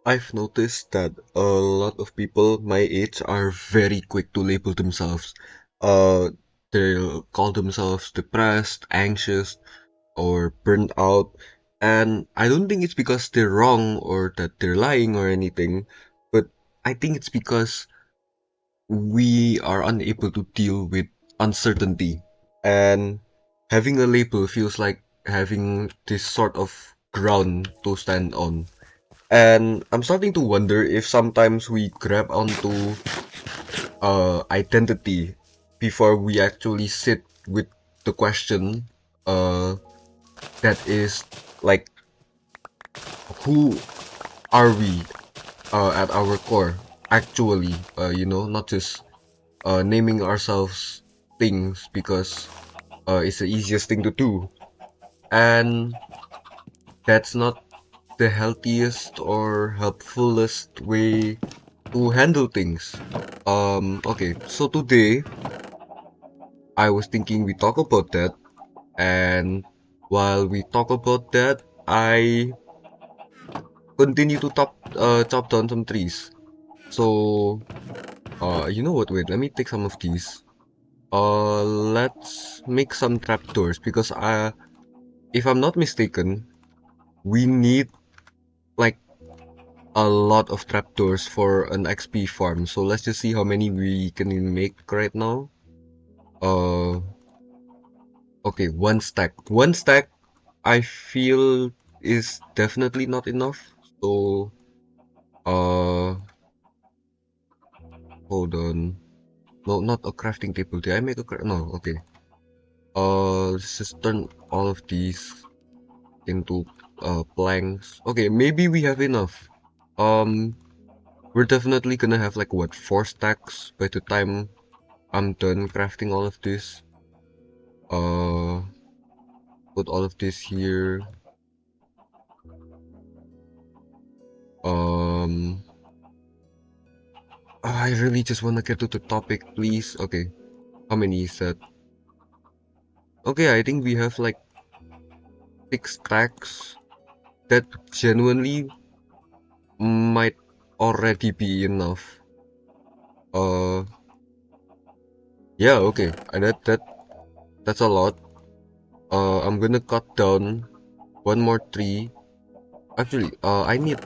I've noticed that a lot of people my age are very quick to label themselves. Uh, they'll call themselves depressed, anxious, or burnt out. And I don't think it's because they're wrong or that they're lying or anything, but I think it's because we are unable to deal with uncertainty. And having a label feels like having this sort of ground to stand on. And I'm starting to wonder if sometimes we grab onto identity before we actually sit with the question uh that is like, who are we at our core actually, not just naming ourselves things because it's the easiest thing to do, and that's not the healthiest or helpfulest way to handle things. Okay, so today I was thinking we talk about that, and while we talk about that, I continue to chop down some trees. So, you know what? Wait, let me take some of these. Let's make some trapdoors because if I'm not mistaken, we need like a lot of trapdoors for an XP farm. So let's just see how many we can make right now. Uh, okay, one stack. One stack I feel is definitely not enough. So, uh, hold on. No, not a crafting table. Did I make a no, okay. Let's just turn all of these into planks. Okay, maybe we have enough. Um, we're definitely gonna have like what, 4 stacks by the time I'm done crafting all of this. Uh, put all of this here. Um, I really just wanna get to the topic, please. Okay, how many is that? Okay, I think we have like 6 stacks. That genuinely might already be enough. Uh, yeah, okay. And that's a lot. I'm gonna cut down one more tree. Actually, I need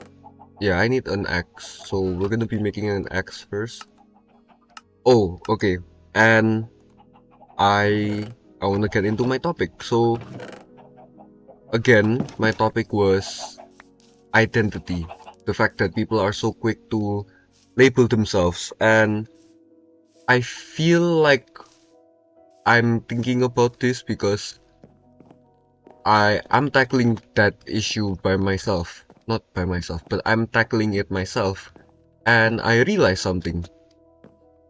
an axe. So we're gonna be making an axe first. Oh, okay. And I wanna get into my topic. So again, my topic was identity. The fact that people are so quick to label themselves, and I feel like I'm thinking about this because I'm tackling that issue by myself. Not by myself, but I'm tackling it myself. And I realized something.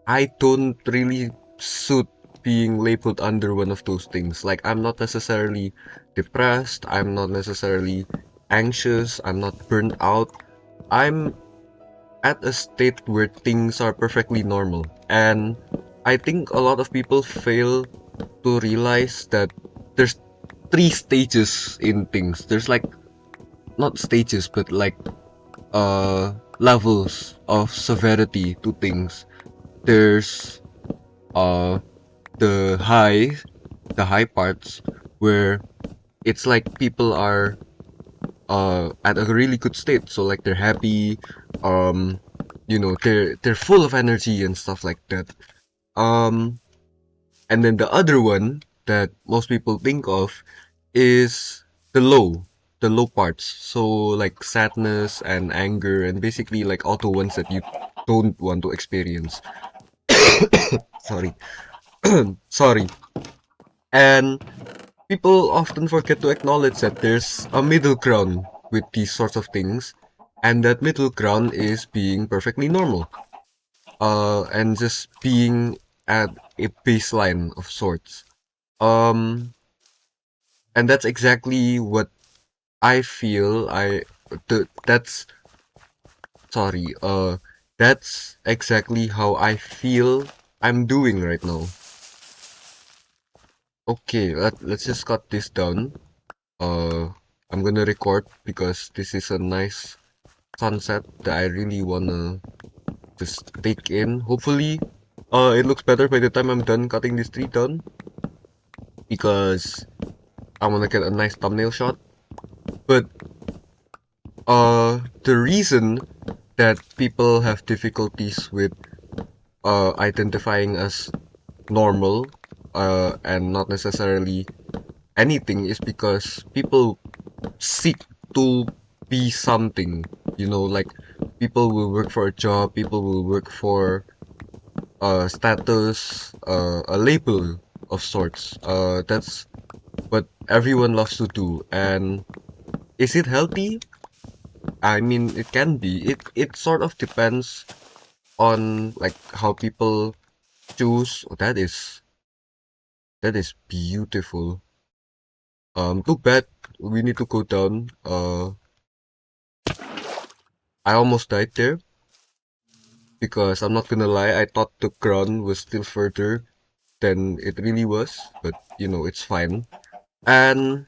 I don't really suit being labeled under one of those things. Like, I'm not necessarily depressed, I'm not necessarily anxious, I'm not burnt out. I'm at a state where things are perfectly normal. And I think a lot of people fail to realize that there's 3 stages in things. There's like, not stages, but like levels of severity to things. There's uh the high the high parts where it's like people are at a really good state. So like they're happy, um they're full of energy and stuff like that. Um and then the other one that most people think of is the low parts. So like sadness and anger and basically like all the ones that you don't want to experience. Sorry. Sorry. And people often forget to acknowledge that there's a middle ground with these sorts of things, and that middle ground is being perfectly normal. And just being at a baseline of sorts. Um, and that's exactly what I feel. That's sorry. That's exactly how I feel I'm doing right now. Okay, let's just cut this down. Uh, I'm gonna record because this is a nice sunset that I really wanna just take in. Hopefully, it looks better by the time I'm done cutting this tree down because I wanna get a nice thumbnail shot. But the reason that people have difficulties with identifying as normal and not necessarily anything is because people seek to be something. Like people will work for a job, people will work for a status, a label of sorts. That's what everyone loves to do. And is it healthy? I mean, it can be. It sort of depends on like how people choose. Oh, that is beautiful. Too bad we need to go down. I almost died there because I'm not gonna lie, I thought the ground was still further than it really was, but it's fine. And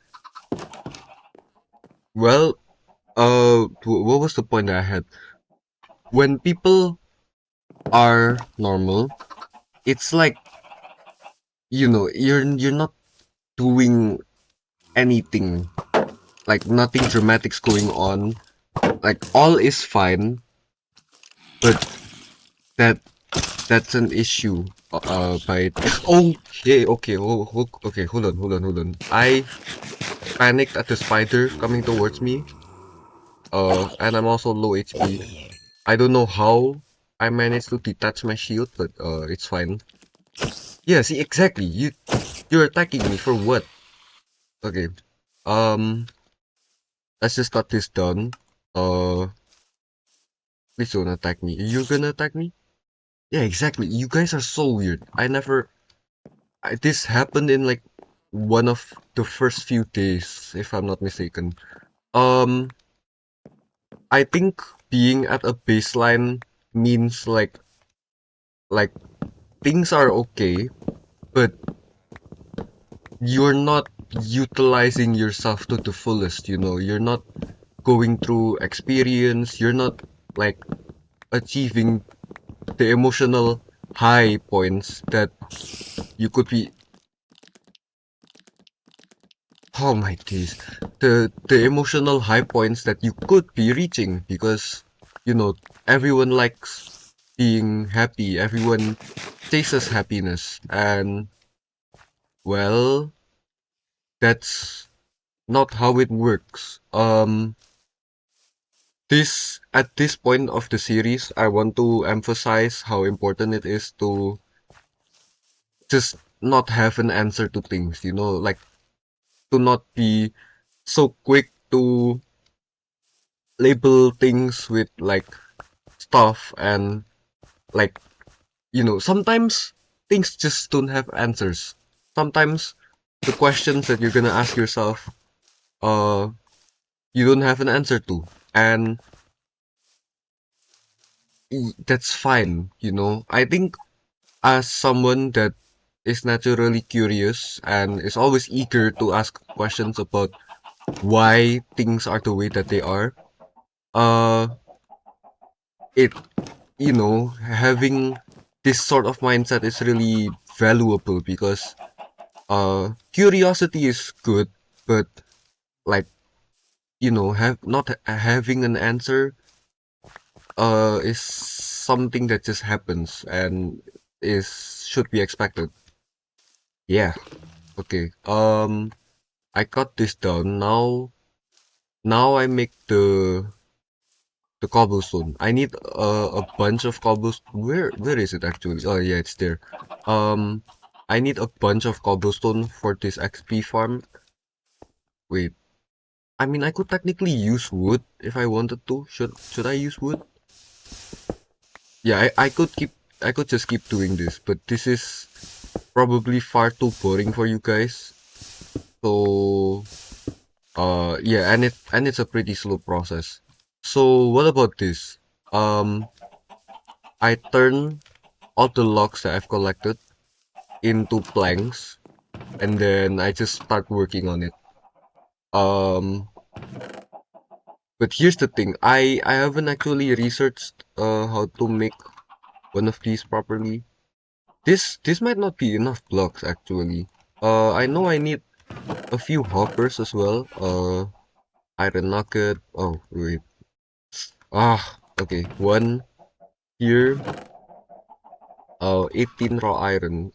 well, what was the point that I had? When people are normal, it's like you're not doing anything, like nothing dramatic's going on, like all is fine, but that that's an issue. By okay, okay, hold on. I panicked at the spider coming towards me. And I'm also low HP. I don't know how I managed to detach my shield, but it's fine. Yeah, see, exactly. You're attacking me for what? Okay. Um, let's just cut this done. Uh, please don't attack me. You're gonna attack me? Yeah, exactly. You guys are so weird. This happened in like one of the first few days, if I'm not mistaken. Um, I think being at a baseline means like things are okay, but you're not utilizing yourself to the fullest, you're not going through experience, you're not like achieving the emotional high points that you could be. Oh my days, the emotional high points that you could be reaching because you know everyone likes being happy, everyone chases happiness, and well, that's not how it works. This At this point of the series, I want to emphasize how important it is to just not have an answer to things, like to not be so quick to label things with like stuff and like, sometimes things just don't have answers. Sometimes the questions that you're gonna ask yourself, uh, you don't have an answer to. And that's fine, I think as someone that is naturally curious and is always eager to ask questions about why things are the way that they are, uh, it, having this sort of mindset is really valuable because, curiosity is good, but like, have not having an answer, is something that just happens and should be expected. Yeah. Okay. I got this down. Now I make the cobblestone. I need a bunch of cobblestone. Where is it actually? Oh yeah, it's there. Um, I need a bunch of cobblestone for this XP farm. Wait, I mean I could technically use wood if I wanted to. Should I use wood? Yeah, I could just keep doing this, but this is probably far too boring for you guys. So yeah, and it's a pretty slow process. So what about this? Um, I turn all the logs that I've collected into planks, and then I just start working on it. Um, But here's the thing, I haven't actually researched how to make one of these properly. This might not be enough blocks actually. I know I need a few hoppers as well. Iron nugget. Oh wait. Okay. One here. 18 raw iron.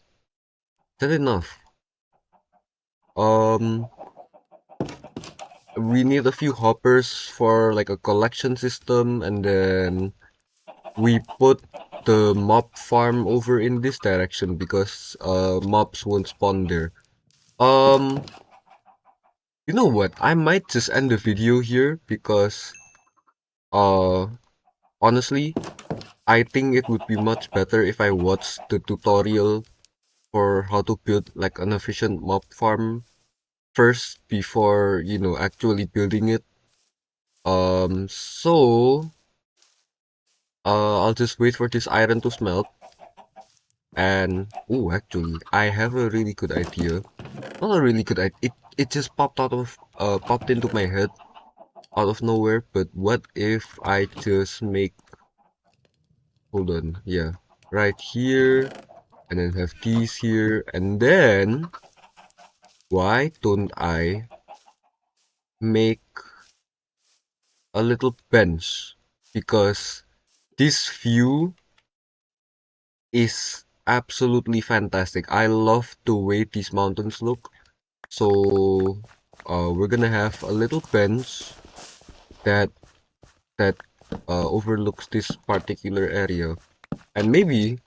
Is that enough? Um, we need a few hoppers for like a collection system, and then we put the mob farm over in this direction because mobs won't spawn there. Um, you know what? I might just end the video here because uh honestly, I think it would be much better if I watched the tutorial for how to build like an efficient mob farm first before, actually building it. So I'll just wait for this iron to smelt. And oh, actually, I have a really good idea. Not a really good idea. It just popped into my head out of nowhere. But what if I just make, hold on, yeah, right here, and then have these here, and then why don't I make a little bench? Because this view is absolutely fantastic. I love the way these mountains look. So we're gonna have a little bench that that overlooks this particular area, and maybe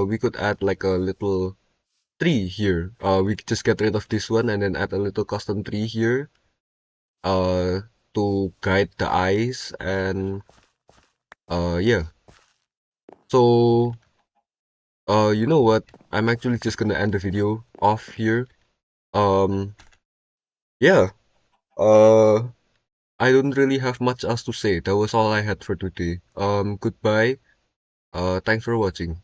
we could add like a little tree here. We could just get rid of this one and then add a little custom tree here uh, to guide the eyes, and yeah. So you know what? I'm actually just gonna end the video off here. Um, yeah. Uh, I don't really have much else to say. That was all I had for today. Goodbye. Thanks for watching.